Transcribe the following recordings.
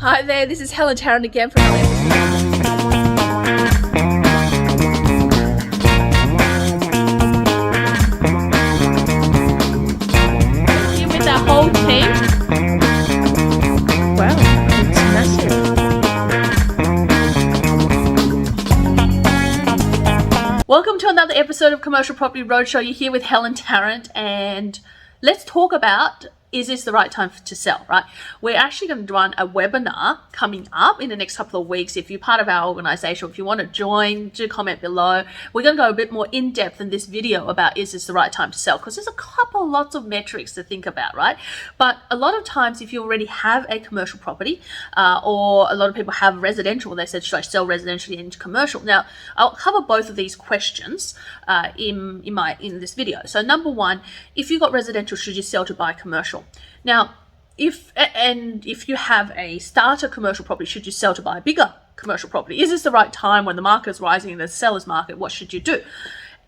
Hi there, this is Helen Tarrant again from here with our whole team. Wow, it's massive. Welcome to another episode of Commercial Property Roadshow. You're here with Helen Tarrant, and let's talk about, is this the right time to sell, right? We're actually going to run a webinar coming up in the next couple of weeks. If you're part of our organization, if you want to join, do comment below. We're going to go a bit more in depth in this video about, is this the right time to sell? Because there's lots of metrics to think about, right? But a lot of times, if you already have a commercial property, or a lot of people have residential, they said, should I sell residentially into commercial? Now, I'll cover both of these questions in this video. So number one, if you've got residential, should you sell to buy commercial? Now, if you have a starter commercial property, should you sell to buy a bigger commercial property? Is this the right time when the market is rising in the seller's market? What should you do?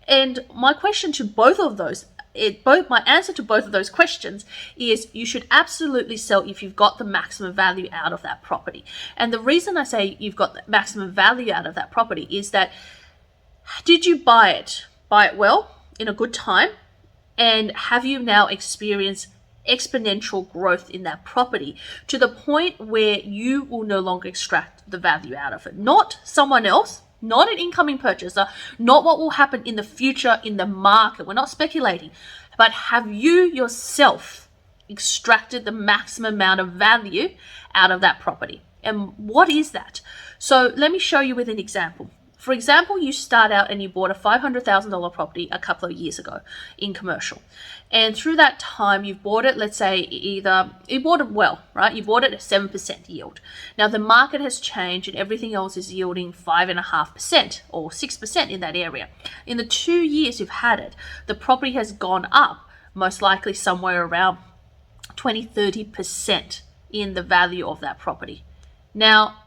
And my question to both of those, my answer to both of those questions is you should absolutely sell if you've got the maximum value out of that property. And the reason I say you've got the maximum value out of that property is that, did you buy it well in a good time? And have you now experienced exponential growth in that property to the point where you will no longer extract the value out of it? Not someone else, not an incoming purchaser, not what will happen in the future in the market. We're not speculating, but have you yourself extracted the maximum amount of value out of that property? And what is that? So let me show you with an example. For example, you start out and you bought a $500,000 property a couple of years ago in commercial. And through that time, you've bought it, let's say you bought it well, right? You bought it at 7% yield. Now the market has changed and everything else is yielding 5.5% or 6% in that area. In the 2 years you've had it, the property has gone up, most likely somewhere around 20-30% in the value of that property. Now,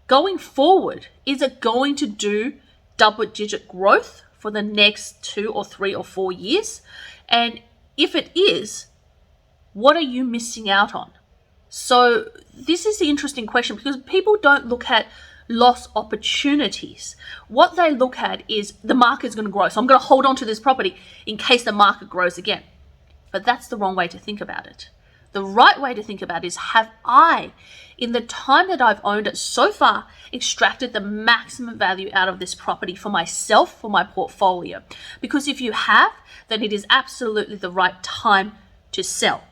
going forward, is it going to do double-digit growth for the next 2 or 3 or 4 years? And if it is, what are you missing out on? So this is the interesting question, because people don't look at lost opportunities. What they look at is the market is going to grow, so I'm going to hold on to this property in case the market grows again. But that's the wrong way to think about it. The right way to think about it is, have I, in the time that I've owned it so far, extracted the maximum value out of this property for myself, for my portfolio? Because if you have, then it is absolutely the right time to sell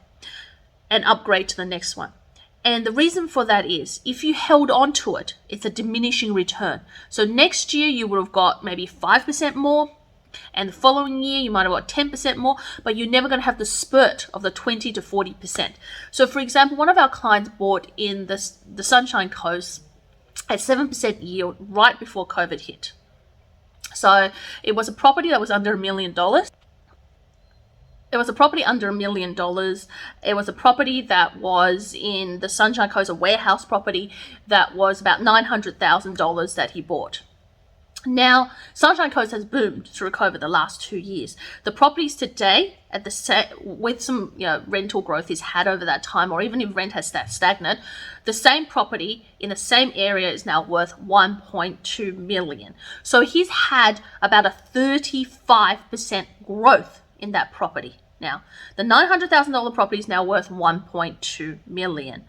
and upgrade to the next one. And the reason for that is, if you held on to it, it's a diminishing return. So next year you would have got maybe 5% more, and the following year you might have got 10% more, but you're never going to have the spurt of the 20 to 40%. So for example, one of our clients bought in the Sunshine Coast at 7% yield right before COVID hit. So it was a property that was under $1 million. It was a property under $1 million. It was a property that was in the Sunshine Coast, a warehouse property that was about $900,000 that he bought. Now, Sunshine Coast has boomed through COVID the last 2 years. The properties today, with some rental growth is had over that time, or even if rent has stagnant, the same property in the same area is now worth $1.2 million. So he's had about a 35% growth in that property. Now, the $900,000 property is now worth $1.2 million.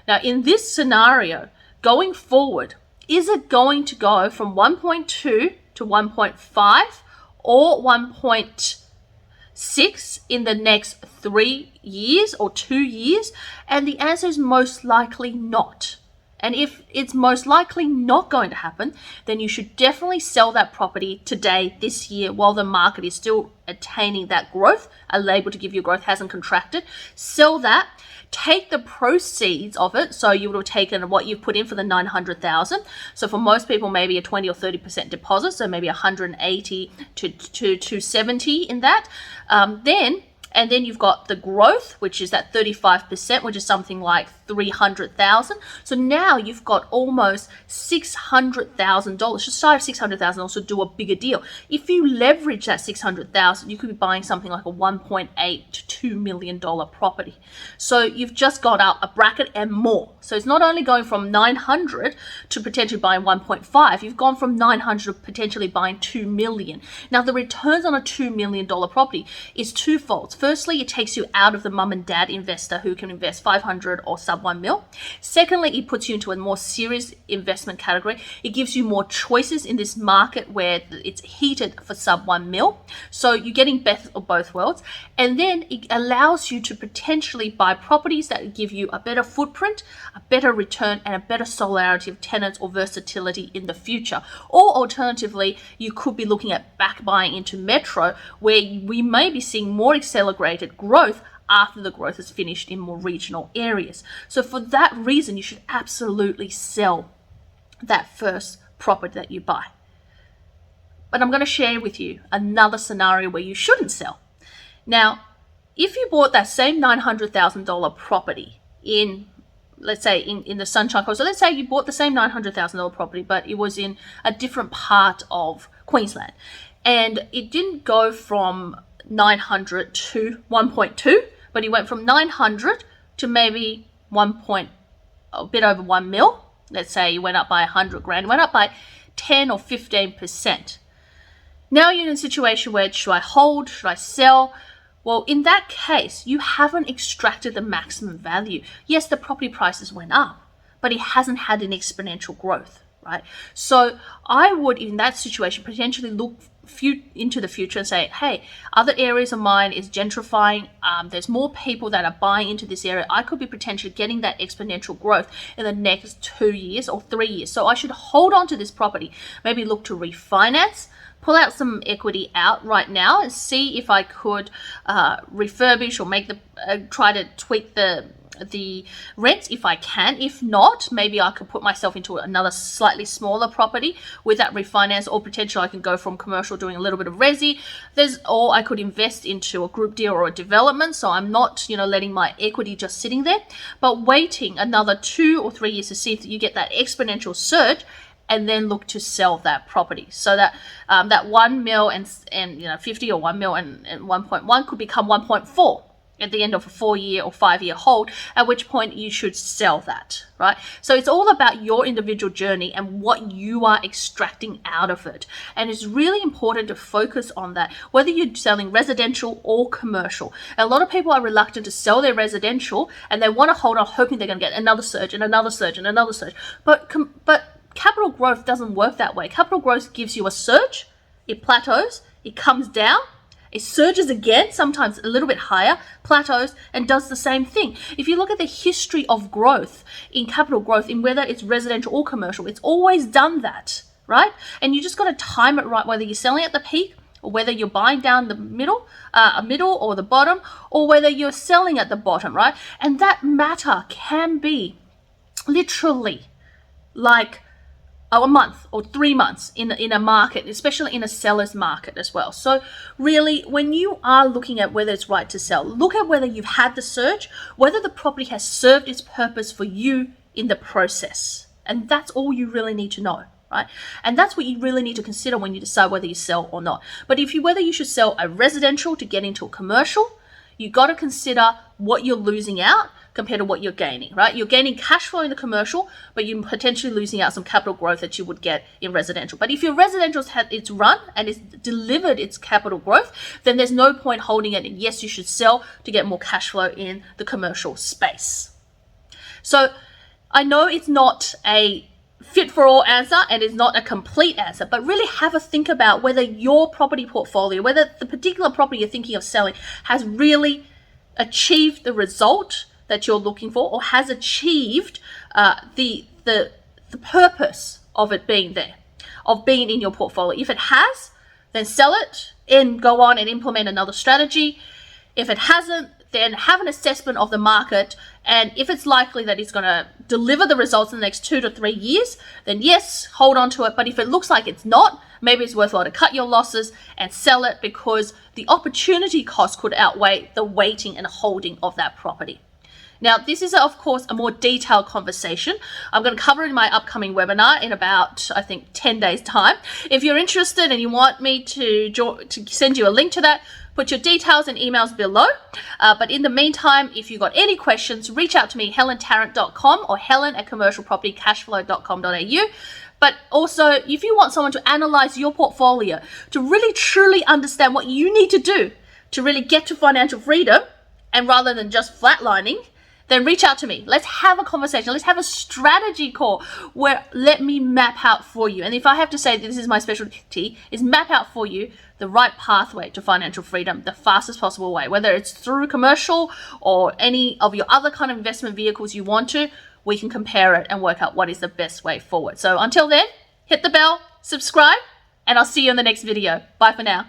Now, in this scenario, going forward, is it going to go from 1.2 to 1.5 or 1.6 in the next 3 years or 2 years? And the answer is most likely not. And if it's most likely not going to happen, then you should definitely sell that property today, this year, while the market is still attaining that growth. A label to give you growth hasn't contracted. Sell that. Take the proceeds of it. So you would have taken what you've put in for the $900,000. So for most people, maybe a 20 or 30% deposit. So maybe 180 to 270 in that. Then And then you've got the growth, which is that 35%, which is something like 300,000. So now you've got almost $600,000, just shy of 600,000. Also do a bigger deal. If you leverage that 600,000, you could be buying something like a 1.8 to $2 million property. So you've just got up a bracket and more. So it's not only going from 900 to potentially buying 1.5, you've gone from 900 to potentially buying 2 million. Now the returns on a $2 million property is twofold. Firstly, it takes you out of the mum and dad investor who can invest 500 or sub 1 mil. Secondly, it puts you into a more serious investment category. It gives you more choices in this market where it's heated for sub 1 mil. So you're getting best of both worlds. And then it allows you to potentially buy properties that give you a better footprint, a better return, and a better solarity of tenants or versatility in the future. Or alternatively, you could be looking at back buying into metro, where we may be seeing more accelerated growth after the growth is finished in more regional areas. So for that reason, you should absolutely sell that first property that you buy. But I'm going to share with you another scenario where you shouldn't sell. Now, if you bought that same $900,000 property in, let's say, in the Sunshine Coast, so let's say you bought the same $900,000 property, but it was in a different part of Queensland, and it didn't go from 900 to 1.2, but it went from 900 to maybe a bit over 1 mil. Let's say you went up by 100 grand, went up by 10 or 15%. Now you're in a situation where, should I hold? Should I sell? Well, in that case, you haven't extracted the maximum value. Yes, the property prices went up, but it hasn't had an exponential growth, right? So I would, in that situation, potentially look into the future and say, hey, other areas of mine is gentrifying. There's more people that are buying into this area. I could be potentially getting that exponential growth in the next 2 years or 3 years. So I should hold on to this property, maybe look to refinance, pull out some equity out right now and see if I could refurbish or make try to tweak the rents if I can. If not, maybe I could put myself into another slightly smaller property with that refinance, or potentially I can go from commercial doing a little bit of resi. Or I could invest into a group deal or a development. So I'm not, letting my equity just sitting there, but waiting another 2 or 3 years to see if you get that exponential surge, and then look to sell that property, so that that 1 mil and 50 or 1 mil and 1.1 could become 1.4 at the end of a 4-year or 5-year hold, at which point you should sell that, right? So it's all about your individual journey and what you are extracting out of it. And it's really important to focus on that, whether you're selling residential or commercial. A lot of people are reluctant to sell their residential and they want to hold on hoping they're going to get another surge and another surge and another surge. But capital growth doesn't work that way. Capital growth gives you a surge, it plateaus, it comes down, it surges again, sometimes a little bit higher, plateaus, and does the same thing. If you look at the history of growth in capital growth, in whether it's residential or commercial, it's always done that, right? And you just got to time it right, whether you're selling at the peak or whether you're buying down the middle or the bottom, or whether you're selling at the bottom, right? And that matter can be literally like a month or 3 months in a market, especially in a seller's market as well. So really, when you are looking at whether it's right to sell, look at whether you've had the surge, whether the property has served its purpose for you in the process. And that's all you really need to know, right? And that's what you really need to consider when you decide whether you sell or not. But whether you should sell a residential to get into a commercial, you got to consider what you're losing out compared to what you're gaining, right? You're gaining cash flow in the commercial, but you're potentially losing out some capital growth that you would get in residential. But if your residential's had its run and it's delivered its capital growth, then there's no point holding it. And yes, you should sell to get more cash flow in the commercial space. So I know it's not a fit for all answer and it's not a complete answer, but really have a think about whether your property portfolio, whether the particular property you're thinking of selling has really achieved the result that you're looking for, or has achieved the purpose of it being there, of being in your portfolio. If it has, then sell it and go on and implement another strategy. If it hasn't, then have an assessment of the market, and if it's likely that it's going to deliver the results in the next 2 to 3 years, then yes, hold on to it. But if it looks like it's not, maybe it's worthwhile to cut your losses and sell it, because the opportunity cost could outweigh the waiting and holding of that property. Now, this is, of course, a more detailed conversation. I'm going to cover in my upcoming webinar in about, I think, 10 days' time. If you're interested and you want me to send you a link to that, put your details and emails below. But in the meantime, if you've got any questions, reach out to me, helentarrant.com or helen@commercialpropertycashflow.com.au. But also, if you want someone to analyze your portfolio, to really truly understand what you need to do to really get to financial freedom, and rather than just flatlining, then reach out to me. Let's have a conversation. Let's have a strategy call where let me map out for you. And if I have to say this is my specialty, is map out for you the right pathway to financial freedom, the fastest possible way, whether it's through commercial or any of your other kind of investment vehicles you want to. We can compare it and work out what is the best way forward. So until then, hit the bell, subscribe, and I'll see you in the next video. Bye for now.